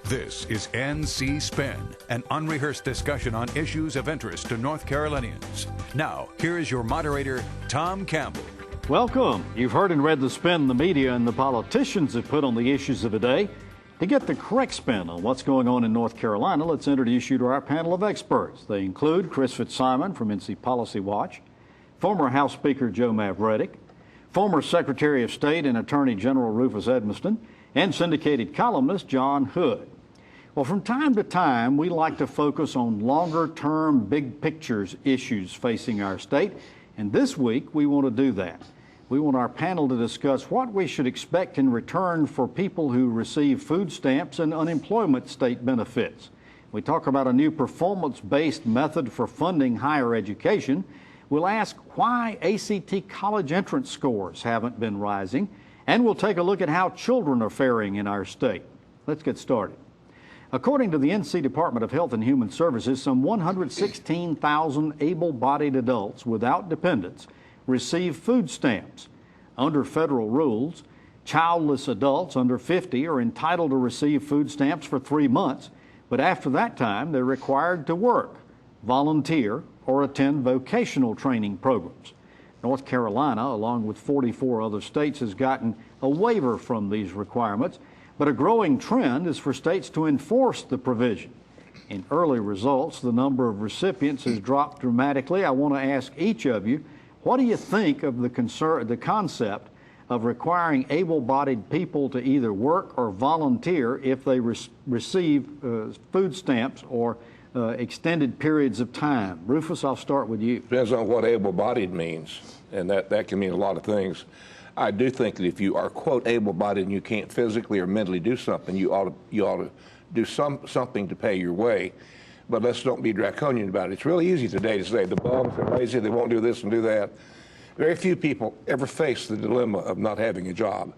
This is NC Spin, an unrehearsed discussion on issues of interest to North Carolinians. Now, here is your moderator, Tom Campbell. Welcome. You've heard and read the spin the media and the politicians have put on the issues of the day. To get the correct spin on what's going on in North Carolina, let's introduce you to our panel of experts. They include Chris Fitzsimon from NC Policy Watch, former House Speaker Joe Mavretic, former Secretary of State and Attorney General Rufus Edmisten, and syndicated columnist John Hood. Well, from time to time, we like to focus on longer-term, big pictures issues facing our state, and this week we want to do that. We want our panel to discuss what we should expect in return for people who receive food stamps and unemployment state benefits. We talk about a new performance-based method for funding higher education. We'll ask why ACT college entrance scores haven't been rising, and we'll take a look at how children are faring in our state. Let's get started. According to the NC Department of Health and Human Services, some 116,000 able-bodied adults without dependents receive food stamps. Under federal rules, childless adults under 50 are entitled to receive food stamps for 3 months, but after that time, they're required to work, volunteer, or attend vocational training programs. North Carolina, along with 44 other states, has gotten a waiver from these requirements, but a growing trend is for states to enforce the provision. In early results, the number of recipients has dropped dramatically. I want to ask each of you, what do you think of the concept of requiring able-bodied people to either work or volunteer if they receive food stamps or extended periods of time? Rufus, I'll start with you. Depends on what able-bodied means, and that can mean a lot of things. I do think that if you are, quote, able-bodied and you can't physically or mentally do something, you ought to do something to pay your way. But let's don't be draconian about it. It's really easy today to say the bums are lazy, they won't do this and do that. Very few people ever face the dilemma of not having a job.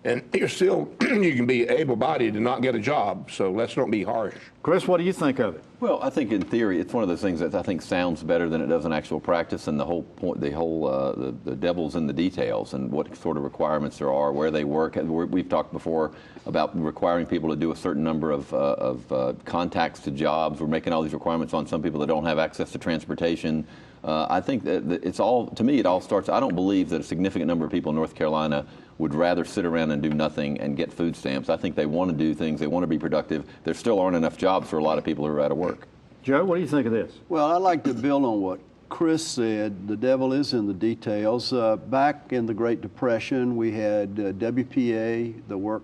And you can be able-bodied and not get a job, so let's don't be harsh. Chris, what do you think of it? Well, I think in theory, it's one of those things that I think sounds better than it does in actual practice, and the whole point, the devil's in the details and what sort of requirements there are, where they work. We've talked before about requiring people to do a certain number of contacts to jobs. We're making all these requirements on some people that don't have access to transportation. I think that it's all, to me, it all starts, I don't believe that a significant number of people in North Carolina would rather sit around and do nothing and get food stamps. I think they want to do things, they want to be productive. There still aren't enough jobs for a lot of people who are out of work. Joe, what do you think of this? Well, I'd like to build on what Chris said. The devil is in the details. Back in the Great Depression, we had WPA, the Work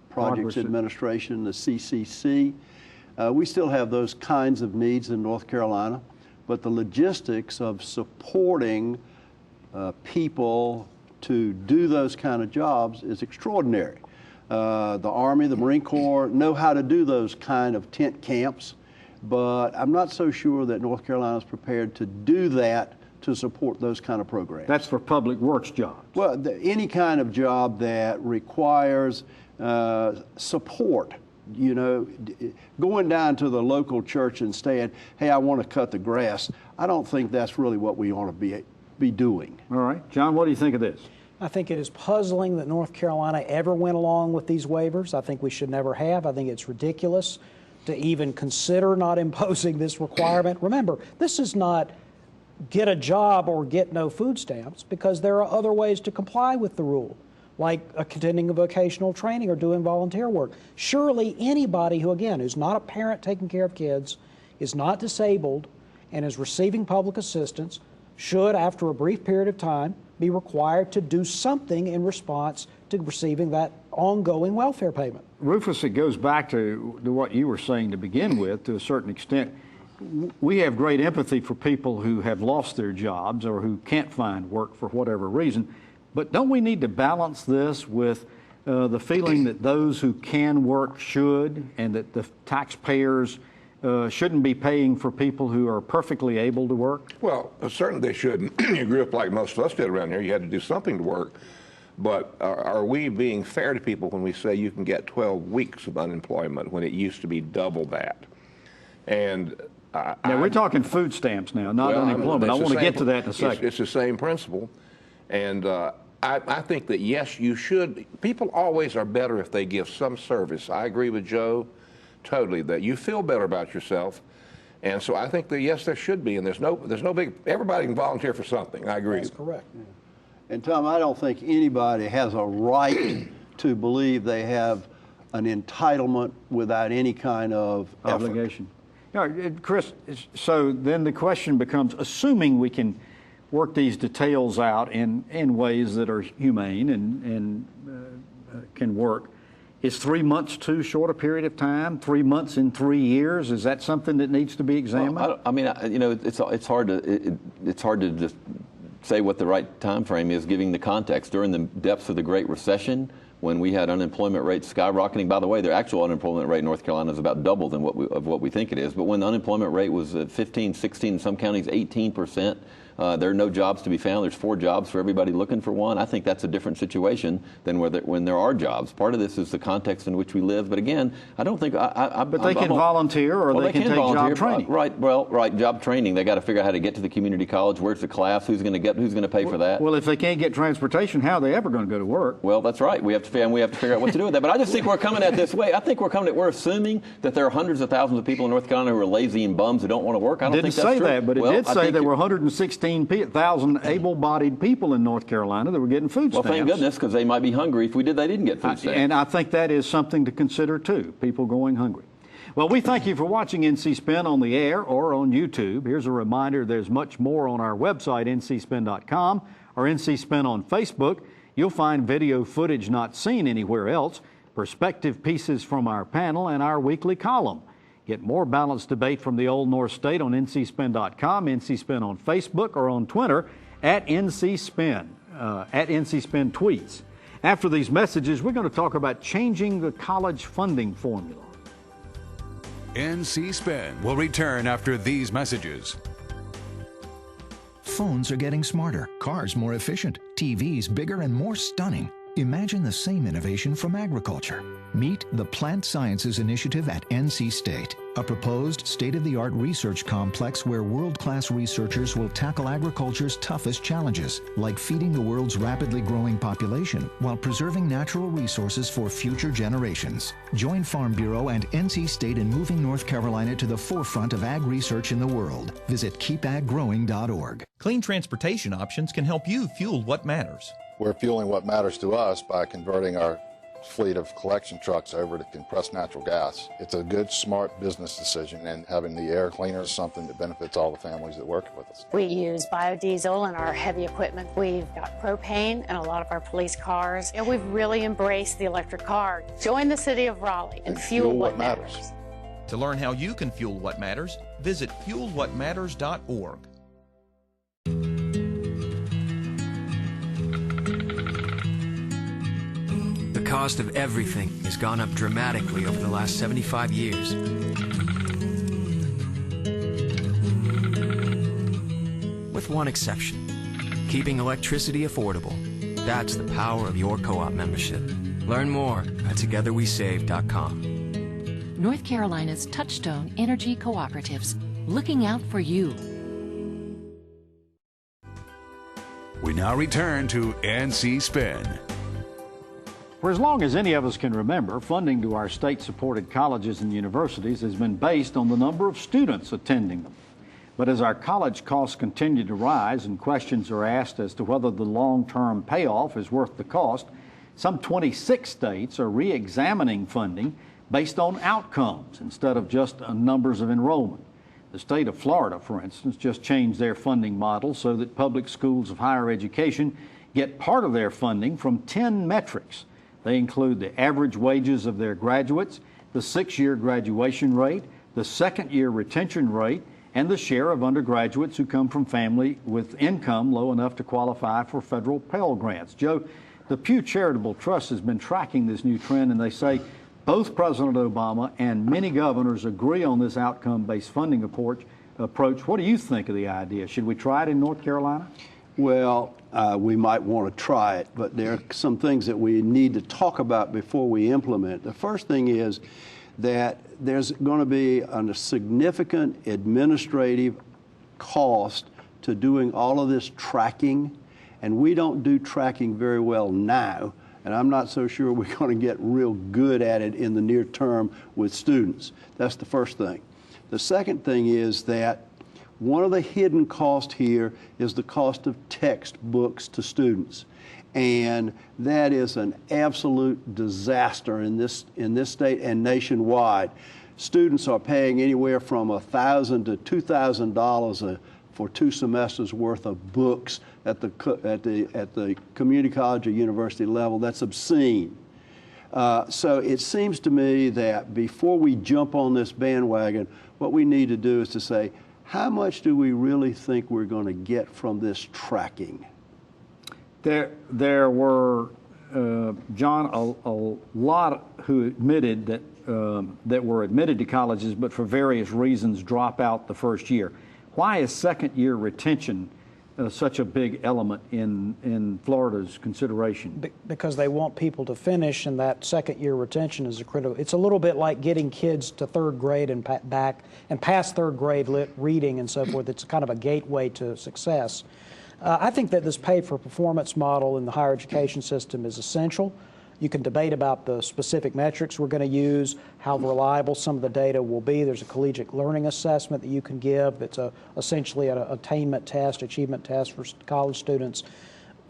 Projects Administration, the CCC. We still have those kinds of needs in North Carolina, but the logistics of supporting people to do those kind of jobs is extraordinary. The Army, the Marine Corps know how to do those kind of tent camps, but I'm not so sure that North Carolina is prepared to do that to support those kind of programs. That's for public works jobs. Well, any kind of job that requires support. You know, going down to the local church and saying, hey, I want to cut the grass, I don't think that's really what we ought to be doing. All right. John, what do you think of this? I think it is puzzling that North Carolina ever went along with these waivers. I think we should never have. I think it's ridiculous to even consider not imposing this requirement. Remember, this is not get a job or get no food stamps, because there are other ways to comply with the rule, like attending a vocational training or doing volunteer work. Surely anybody who, again, who's not a parent taking care of kids, is not disabled, and is receiving public assistance should, after a brief period of time, be required to do something in response to receiving that ongoing welfare payment. Rufus, it goes back to what you were saying to begin with, to a certain extent. We have great empathy for people who have lost their jobs or who can't find work for whatever reason. But don't we need to balance this with the feeling that those who can work should, and that the taxpayers shouldn't be paying for people who are perfectly able to work? Well, certainly they shouldn't. You grew up like most of us did around here. You had to do something to work. But are we being fair to people when we say you can get 12 weeks of unemployment when it used to be double that? And now we're talking food stamps now, not unemployment. I want to get to that in a second. It's the same principle. And I think that, yes, you should. People always are better if they give some service. I agree with Joe. totally, that you feel better about yourself. And so I think that, yes, there should be, and there's no big, everybody can volunteer for something. I agree. That's correct. Yeah. And Tom, I don't think anybody has a right to believe they have an entitlement without any kind of obligation. Chris, so then the question becomes, assuming we can work these details out in ways that are humane and can work, is 3 months too short a period of time? 3 months in 3 years? Is that something that needs to be examined? Well, I mean, you know, it's hard to just say what the right time frame is, given the context. During the depths of the Great Recession, when we had unemployment rates skyrocketing, by the way, the actual unemployment rate in North Carolina is about double than what we think it is. But when the unemployment rate was at 15, 16, in some counties 18%, there are no jobs to be found. There's 4 jobs for everybody looking for one. I think that's a different situation than when there are jobs. Part of this is the context in which we live. But again, I don't think But they can volunteer, or they can take job training. Right. Well, right. Job training. They got to figure out how to get to the community college. Where's the class? Who's going to pay for that? Well, if they can't get transportation, how are they ever going to go to work? Well, that's right. We have to figure out what to do with that. But I just think we're coming at this way. I think we're assuming that there are hundreds of thousands of people in North Carolina who are lazy and bums who don't want to work. I don't think that's true. It didn't say that, but it did say there were 116,000 able-bodied people in North Carolina that were getting food stamps. Well, thank goodness, because they might be hungry. If they didn't get food stamps. And I think that is something to consider, too, people going hungry. Well, we thank you for watching NC Spin on the air or on YouTube. Here's a reminder, there's much more on our website, ncspin.com, or NC Spin on Facebook. You'll find video footage not seen anywhere else, perspective pieces from our panel, and our weekly column. Get more balanced debate from the Old North State on ncspin.com, NCSpin on Facebook, or on Twitter at NCSpin, at NCSpin Tweets. After these messages, we're going to talk about changing the college funding formula. NC Spin will return after these messages. Phones are getting smarter, cars more efficient, TVs bigger and more stunning. Imagine the same innovation from agriculture. Meet the Plant Sciences Initiative at NC State, a proposed state-of-the-art research complex where world-class researchers will tackle agriculture's toughest challenges, like feeding the world's rapidly growing population while preserving natural resources for future generations. Join Farm Bureau and NC State in moving North Carolina to the forefront of ag research in the world. Visit keepaggrowing.org. Clean transportation options can help you fuel what matters. We're fueling what matters to us by converting our fleet of collection trucks over to compressed natural gas. It's a good, smart business decision, and having the air cleaner is something that benefits all the families that work with us. We use biodiesel in our heavy equipment. We've got propane in a lot of our police cars, and we've really embraced the electric car. Join the city of Raleigh and fuel what matters. To learn how you can fuel what matters, visit fuelwhatmatters.org. The cost of everything has gone up dramatically over the last 75 years. With one exception, keeping electricity affordable. That's the power of your co-op membership. Learn more at togetherwesave.com. North Carolina's Touchstone Energy Cooperatives, looking out for you. We now return to NC Spin. For as long as any of us can remember, funding to our state-supported colleges and universities has been based on the number of students attending them. But as our college costs continue to rise and questions are asked as to whether the long-term payoff is worth the cost, some 26 states are re-examining funding based on outcomes instead of just numbers of enrollment. The state of Florida, for instance, just changed their funding model so that public schools of higher education get part of their funding from 10 metrics. They include the average wages of their graduates, the 6-year graduation rate, the second-year retention rate, and the share of undergraduates who come from family with income low enough to qualify for federal Pell Grants. Joe, the Pew Charitable Trust has been tracking this new trend, and they say both President Obama and many governors agree on this outcome-based funding approach. What do you think of the idea? Should we try it in North Carolina? Well, we might want to try it, but there are some things that we need to talk about before we implement. The first thing is that there's going to be a significant administrative cost to doing all of this tracking, and we don't do tracking very well now. And I'm not so sure we're going to get real good at it in the near term with students. That's the first thing. The second thing is that one of the hidden costs here is the cost of textbooks to students. And that is an absolute disaster in this state and nationwide. Students are paying anywhere from $1,000 to $2,000 for 2 semesters worth of books at the community college or university level. That's obscene. So it seems to me that before we jump on this bandwagon, what we need to do is to say, how much do we really think we're going to get from this tracking? There were, John, a lot who admitted that were admitted to colleges, but for various reasons drop out the first year. Why is second-year retention such a big element in Florida's consideration? Because they want people to finish, and that second-year retention is a critical. It's a little bit like getting kids to third grade and back and past third grade reading and so forth. It's kind of a gateway to success. I think that this pay-for-performance model in the higher education system is essential. You can debate about the specific metrics we're going to use, how reliable some of the data will be. There's a collegiate learning assessment that you can give that's essentially an attainment test, achievement test for college students.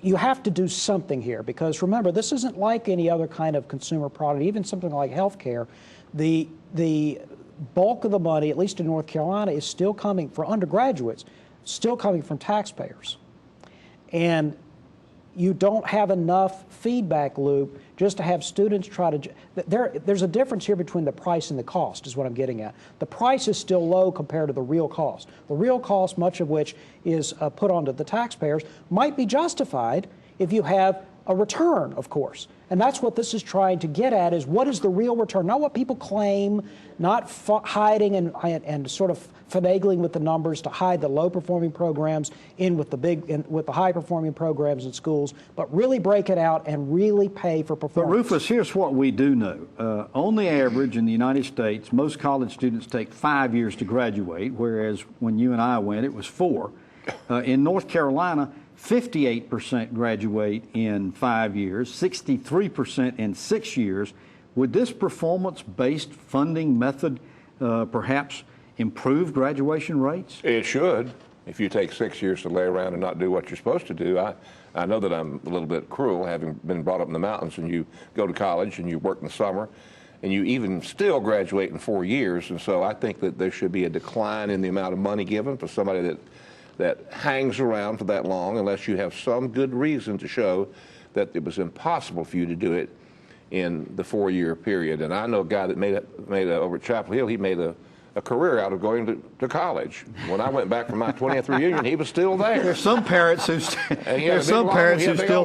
You have to do something here because, remember, this isn't like any other kind of consumer product, even something like healthcare. The bulk of the money, at least in North Carolina, is still coming, for undergraduates, still coming from taxpayers. And you don't have enough feedback loop just to have students try to. There's a difference here between the price and the cost is what I'm getting at. The price is still low compared to the real cost. The real cost, much of which is put onto the taxpayers, might be justified if you have a return, of course. And that's what this is trying to get at, is what is the real return? Not what people claim, not hiding and sort of finagling with the numbers to hide the low-performing programs with the high-performing programs in schools, but really break it out and really pay for performance. But Rufus, here's what we do know. On the average in the United States, most college students take 5 years to graduate, whereas when you and I went, it was 4. In North Carolina, 58% graduate in 5 years, 63% in 6 years. Would this performance-based funding method perhaps improve graduation rates? It should. If you take 6 years to lay around and not do what you're supposed to do, I know that I'm a little bit cruel, having been brought up in the mountains, and you go to college and you work in the summer, and you even still graduate in 4 years. And so I think that there should be a decline in the amount of money given for somebody that hangs around for that long, unless you have some good reason to show that it was impossible for you to do it in the 4-year period. And I know a guy that made over at Chapel Hill, he made a career out of going to college. When I went back for my 20th reunion, he was still there. There's some parents who still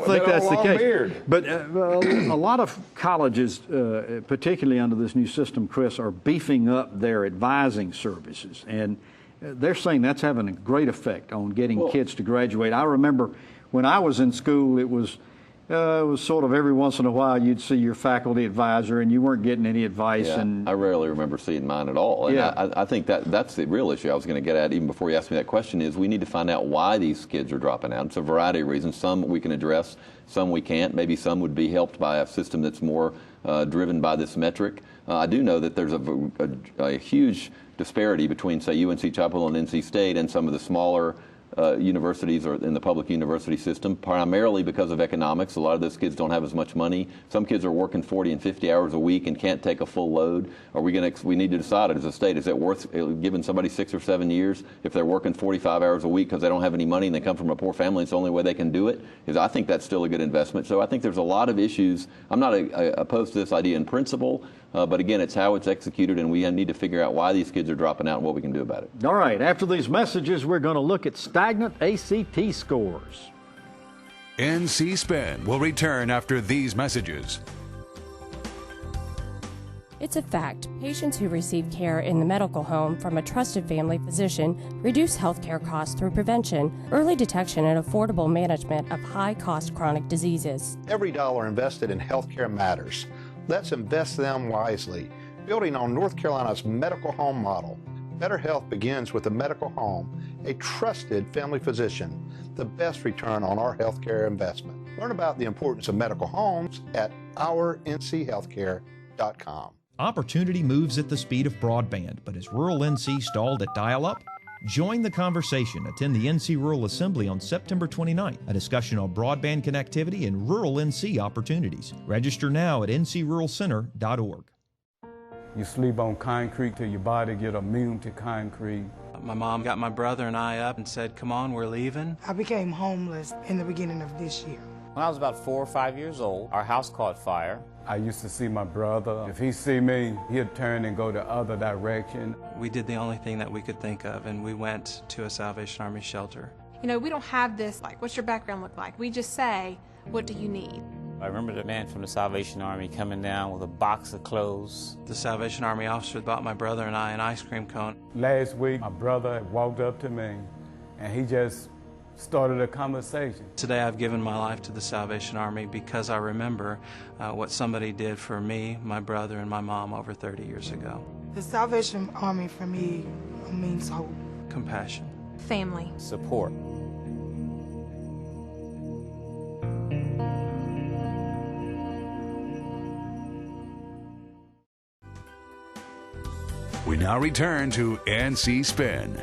think that's the case. Beard. But a lot of colleges, particularly under this new system, Chris, are beefing up their advising services. And they're saying that's having a great effect on getting kids to graduate. I remember when I was in school, it was sort of every once in a while you'd see your faculty advisor and you weren't getting any advice. Yeah, and I rarely remember seeing mine at all. And yeah. I think that's the real issue I was going to get at even before you asked me that question, is we need to find out why these kids are dropping out. It's a variety of reasons. Some we can address, some we can't. Maybe some would be helped by a system that's more driven by this metric. I do know that there's a huge disparity between, say, UNC Chapel and NC State and some of the smaller universities or in the public university system, primarily because of economics. A lot of those kids don't have as much money. Some kids are working 40 and 50 hours a week and can't take a full load. We need to decide as a state, is it worth giving somebody 6 or 7 years if they're working 45 hours a week because they don't have any money and they come from a poor family? It's the only way they can do it. I think that's still a good investment. So I think there's a lot of issues. I'm not opposed to this idea in principle, but again, it's how it's executed, and we need to figure out why these kids are dropping out and what we can do about it. All right, after these messages, we're going to look at stagnant ACT scores. NC Spin will return after these messages. It's a fact. Patients who receive care in the medical home from a trusted family physician reduce healthcare costs through prevention, early detection, and affordable management of high-cost chronic diseases. Every dollar invested in healthcare matters. Let's invest them wisely, building on North Carolina's medical home model. Better health begins with a medical home, a trusted family physician, the best return on our healthcare investment. Learn about the importance of medical homes at ournchealthcare.com. Opportunity moves at the speed of broadband, but is rural NC stalled at dial-up? Join the conversation. Attend the NC Rural Assembly on September 29th, a discussion on broadband connectivity and rural NC opportunities. Register now at ncruralcenter.org. You sleep on concrete till your body get immune to concrete. My mom got my brother and I up and said, "Come on, we're leaving." I became homeless in the beginning of this year. When I was about 4 or 5 years old, our house caught fire. I used to see my brother. If he see me, he'd turn and go the other direction. We did the only thing that we could think of, and we went to a Salvation Army shelter. You know, we don't have this, like, what's your background look like? We just say, what do you need? I remember the man from the Salvation Army coming down with a box of clothes. The Salvation Army officer bought my brother and I an ice cream cone. Last week, my brother walked up to me, and he just started a conversation. Today I've given my life to the Salvation Army because I remember what somebody did for me, my brother, and my mom over 30 years ago. The Salvation Army for me means hope. Compassion. Family. Support. We now return to NC Spin.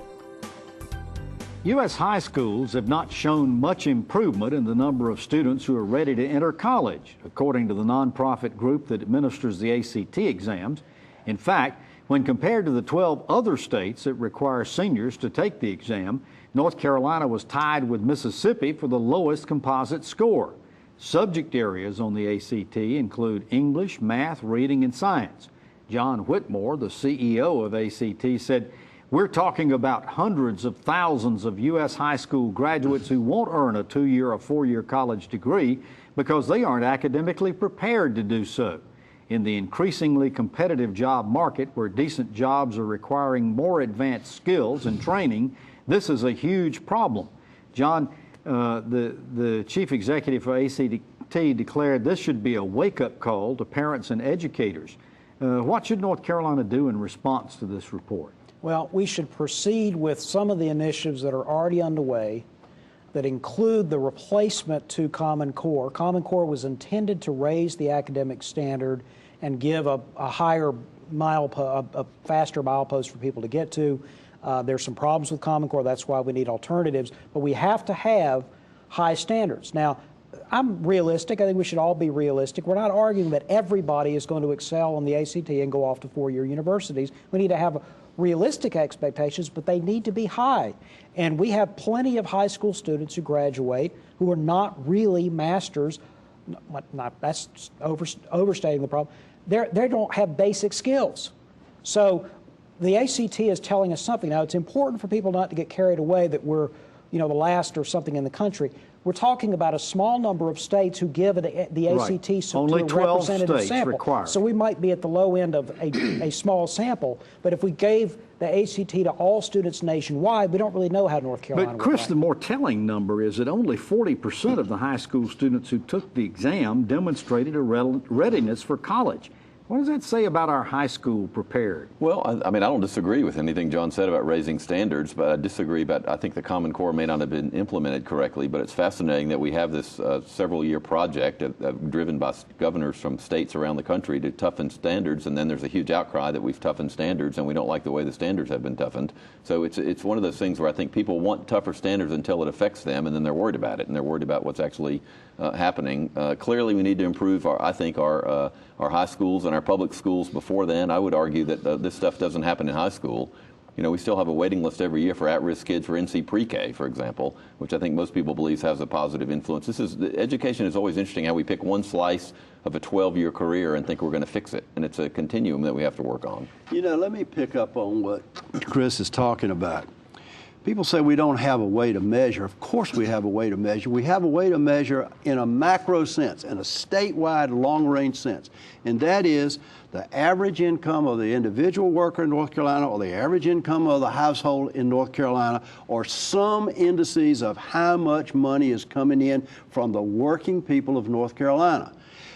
U.S. high schools have not shown much improvement in the number of students who are ready to enter college, according to the nonprofit group that administers the ACT exams. In fact, when compared to the 12 other states that require seniors to take the exam, North Carolina was tied with Mississippi for the lowest composite score. Subject areas on the ACT include English, math, reading, and science. John Whitmore, the CEO of ACT, said, "We're talking about hundreds of thousands of U.S. high school graduates who won't earn a 2-year or 4-year college degree because they aren't academically prepared to do so. In the increasingly competitive job market where decent jobs are requiring more advanced skills and training, this is a huge problem." John, the chief executive for ACT declared this should be a wake-up call to parents and educators. What should North Carolina do in response to this report? Well, we should proceed with some of the initiatives that are already underway that include the replacement to Common Core. Common Core was intended to raise the academic standard and give a higher a faster milepost for people to get to. There's some problems with Common Core. That's why we need alternatives. But we have to have high standards. Now, I'm realistic. I think we should all be realistic. We're not arguing that everybody is going to excel on the ACT and go off to 4-year universities. We need to have realistic expectations, but they need to be high. And we have plenty of high school students who graduate who are not really masters. That's overstating the problem. They don't have basic skills. So the ACT is telling us something. Now, it's important for people not to get carried away that we're, the last or something in the country. We're talking about a small number of states who give the ACT right. to Only a 12 representative states sample. required. So we might be at the low end of a small sample, but if we gave the ACT to all students nationwide, we don't really know how North Carolina But Chris, would rank. the more telling number is that only 40% of the high school students who took the exam demonstrated a readiness for college. What does that say about our high school prepared? Well, I mean, I don't disagree with anything John said about raising standards, but I disagree about, I think the Common Core may not have been implemented correctly, but it's fascinating that we have this several-year project driven by governors from states around the country to toughen standards, and then there's a huge outcry that we've toughened standards, and we don't like the way the standards have been toughened. So it's one of those things where I think people want tougher standards until it affects them, and then they're worried about it, and they're worried about what's actually happening. Clearly, we need to improve our high schools and our public schools before then. I would argue that this stuff doesn't happen in high school. We still have a waiting list every year for at-risk kids for NC pre-K, for example, which I think most people believe has a positive influence. Education is always interesting how we pick one slice of a 12-year career and think we're going to fix it, and it's a continuum that we have to work on. Let me pick up on what Chris is talking about. People say we don't have a way to measure. Of course we have a way to measure. We have a way to measure in a macro sense, in a statewide long-range sense, and that is the average income of the individual worker in North Carolina or the average income of the household in North Carolina, or some indices of how much money is coming in from the working people of North Carolina.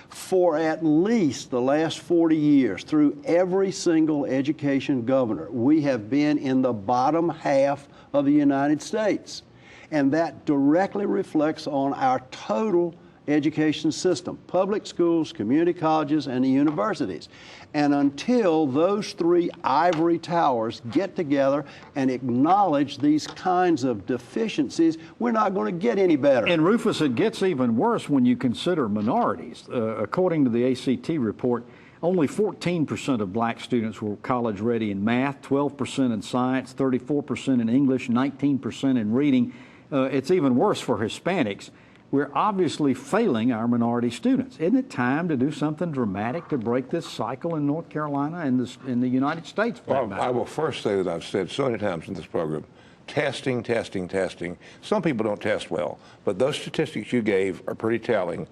For at least the last 40 years, through every single education governor, we have been in the bottom half of the United States. And that directly reflects on our total education system, public schools, community colleges, and the universities. And until those three ivory towers get together and acknowledge these kinds of deficiencies, we're not going to get any better. And Rufus, it gets even worse when you consider minorities. According to the ACT report, only 14% of black students were college ready in math, 12% in science, 34% in English, 19% in reading. It's even worse for Hispanics. We're obviously failing our minority students. Isn't it time to do something dramatic to break this cycle in North Carolina and in the United States? Well, I will first say that I've said so many times in this program, testing, testing, testing. Some people don't test well, but those statistics you gave are pretty telling.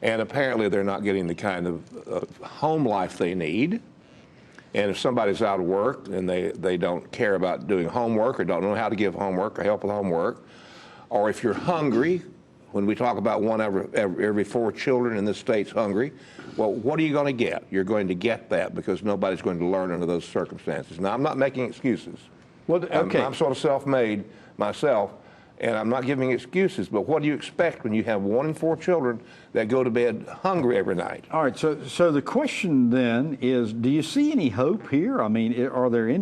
And apparently they're not getting the kind of home life they need. And if somebody's out of work and they don't care about doing homework or don't know how to give homework or help with homework, or if you're hungry, when we talk about one every 4 children in this state's hungry, well, what are you going to get? You're going to get that because nobody's going to learn under those circumstances. Now, I'm not making excuses. Well, okay. I'm sort of self-made myself, and I'm not giving excuses, but what do you expect when you have 1 in 4 children that go to bed hungry every night? All right, so the question then is, do you see any hope here? I mean, are there an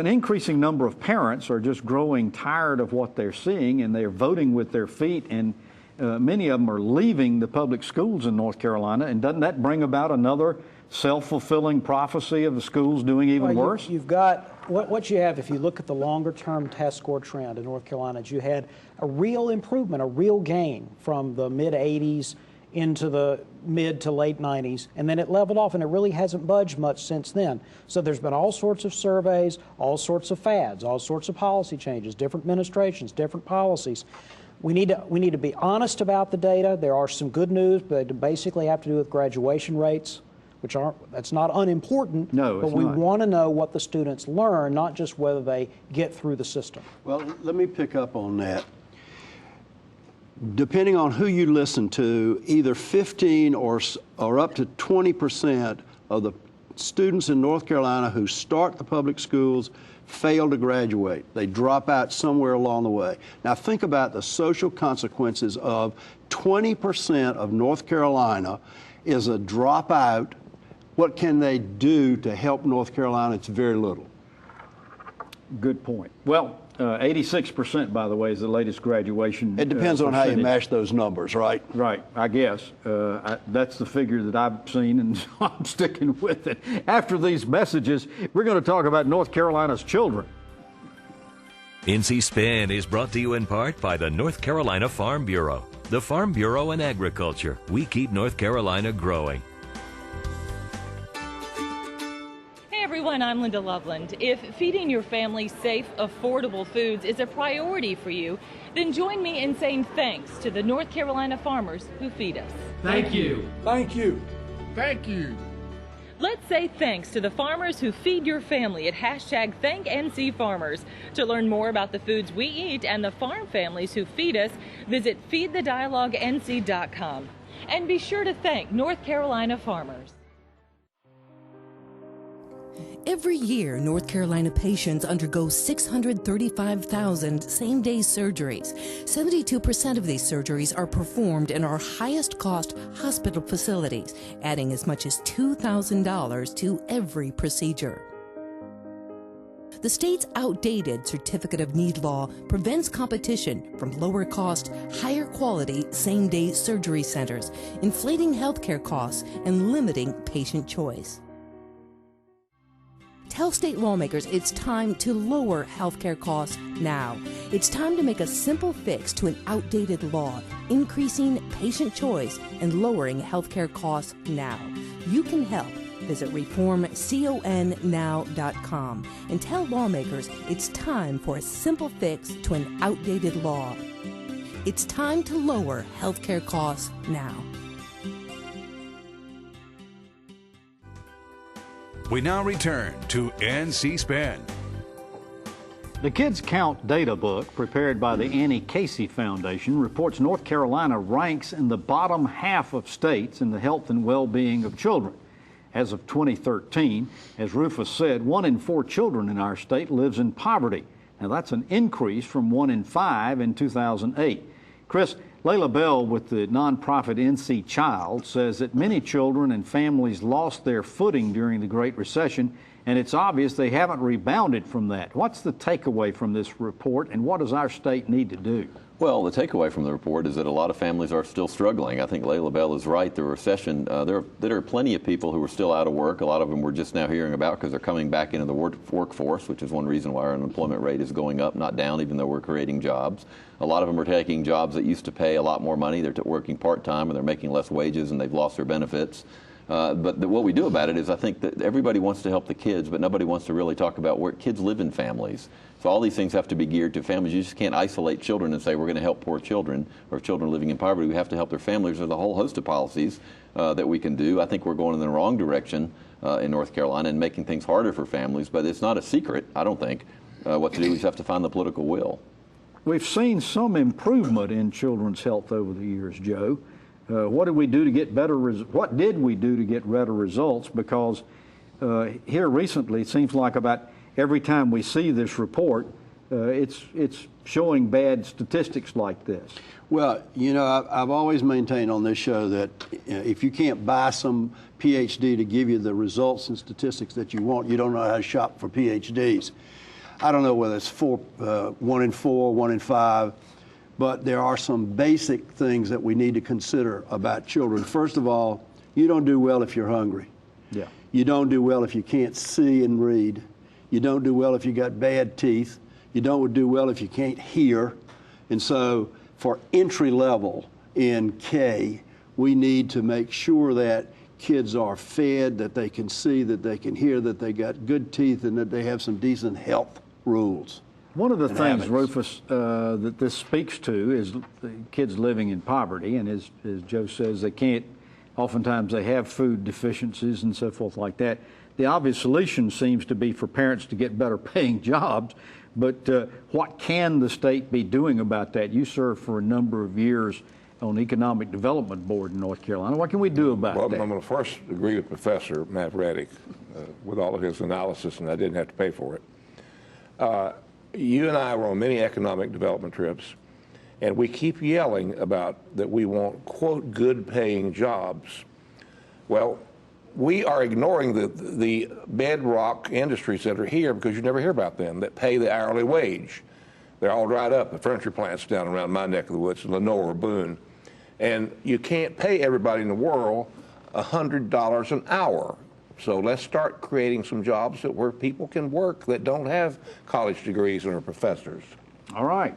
increasing number of parents are just growing tired of what they're seeing, and they're voting with their feet, and many of them are leaving the public schools in North Carolina, and doesn't that bring about another self-fulfilling prophecy of the schools doing even worse? You've got, what you have, if you look at the longer-term test score trend in North Carolina, you had a real improvement, a real gain from the mid-'80s into the mid to late 90s, and then it leveled off, and it really hasn't budged much since then. So there's been all sorts of surveys, all sorts of fads, all sorts of policy changes, different administrations, different policies. We need to be honest about the data. There are some good news, but they basically have to do with graduation rates, which that's not unimportant. No, but we want to know what the students learn, not just whether they get through the system. Well, let me pick up on that. Depending on who you listen to, either 15 or up to 20% of the students in North Carolina who start the public schools fail to graduate. They drop out somewhere along the way. Now think about the social consequences of 20% of North Carolina is a dropout. What can they do to help North Carolina? It's very little. Good point. Well, 86%, by the way, is the latest graduation. It depends on how you mash those numbers, right? Right, I guess. That's the figure that I've seen, and so I'm sticking with it. After these messages, we're going to talk about North Carolina's children. NC Spin is brought to you in part by the North Carolina Farm Bureau. The Farm Bureau and Agriculture. We keep North Carolina growing. Everyone, I'm Linda Loveland. If feeding your family safe, affordable foods is a priority for you, then join me in saying thanks to the North Carolina farmers who feed us. Thank you. Thank you. Thank you. Let's say thanks to the farmers who feed your family at #ThankNCFarmers. To learn more about the foods we eat and the farm families who feed us, visit feedthedialoguenc.com. And be sure to thank North Carolina farmers. Every year, North Carolina patients undergo 635,000 same-day surgeries. 72% of these surgeries are performed in our highest-cost hospital facilities, adding as much as $2,000 to every procedure. The state's outdated Certificate of Need law prevents competition from lower-cost, higher-quality same-day surgery centers, inflating healthcare costs and limiting patient choice. Tell state lawmakers it's time to lower healthcare costs now. It's time to make a simple fix to an outdated law, increasing patient choice and lowering healthcare costs now. You can help. Visit reformconnow.com and tell lawmakers it's time for a simple fix to an outdated law. It's time to lower healthcare costs now. We now return to NC Spin. The Kids Count data book, prepared by the Annie Casey Foundation, reports North Carolina ranks in the bottom half of states in the health and well-being of children. As of 2013, as Rufus said, 1 in 4 children in our state lives in poverty. Now that's an increase from 1 in 5 in 2008. Chris, Layla Bell with the nonprofit NC Child says that many children and families lost their footing during the Great Recession, and it's obvious they haven't rebounded from that. What's the takeaway from this report, and what does our state need to do? Well, the takeaway from the report is that a lot of families are still struggling. I think Layla Bell is right. The recession, there are plenty of people who are still out of work. A lot of them we're just now hearing about because they're coming back into the workforce, which is one reason why our unemployment rate is going up, not down, even though we're creating jobs. A lot of them are taking jobs that used to pay a lot more money. They're working part-time and they're making less wages and they've lost their benefits. But what we do about it is I think that everybody wants to help the kids, but nobody wants to really talk about where kids live in families. So all these things have to be geared to families. You just can't isolate children and say we're going to help poor children or children living in poverty. We have to help their families. There's a whole host of policies that we can do. I think we're going in the wrong direction in North Carolina and making things harder for families, but it's not a secret, I don't think. What to do, we just have to find the political will. We've seen some improvement in children's health over the years, Joe. What did we do to get better? What did we do to get better results? Because here recently, it seems like about every time we see this report, it's showing bad statistics like this. Well, you know, I've always maintained on this show that if you can't buy some PhD to give you the results and statistics that you want, you don't know how to shop for PhDs. I don't know whether it's 1 in 4, 1 in 5. But there are some basic things that we need to consider about children. First of all, you don't do well if you're hungry. Yeah. You don't do well if you can't see and read. You don't do well if you got bad teeth. You don't do well if you can't hear. And so for entry level in K, we need to make sure that kids are fed, that they can see, that they can hear, that they got good teeth, and that they have some decent health rules. One of the things, Rufus, that this speaks to is the kids living in poverty, and as Joe says, they can't, oftentimes they have food deficiencies and so forth like that. The obvious solution seems to be for parents to get better paying jobs, but what can the state be doing about that? You served for a number of years on the Economic Development Board in North Carolina. What can we do about that? Well, I'm going to first agree with Professor Mavretic with all of his analysis, and I didn't have to pay for it. You and I were on many economic development trips, and we keep yelling about that we want, quote, good paying jobs. Well, we are ignoring the bedrock industries that are here because you never hear about them, that pay the hourly wage. They're all dried up, the furniture plants down around my neck of the woods, Lenore, Boone. And you can't pay everybody in the world $100 an hour. So let's start creating some jobs where people can work that don't have college degrees and are professors. All right.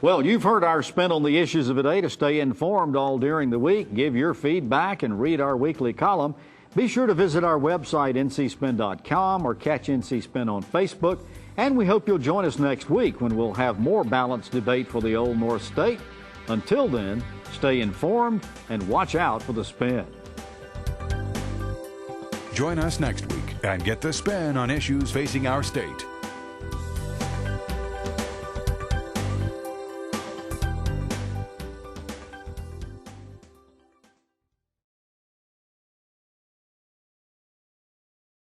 Well, you've heard our spin on the issues of the day. To stay informed all during the week, give your feedback, and read our weekly column, be sure to visit our website, ncspin.com, or catch NC Spin on Facebook. And we hope you'll join us next week when we'll have more balanced debate for the Old North State. Until then, stay informed and watch out for the spin. Join us next week and get the spin on issues facing our state.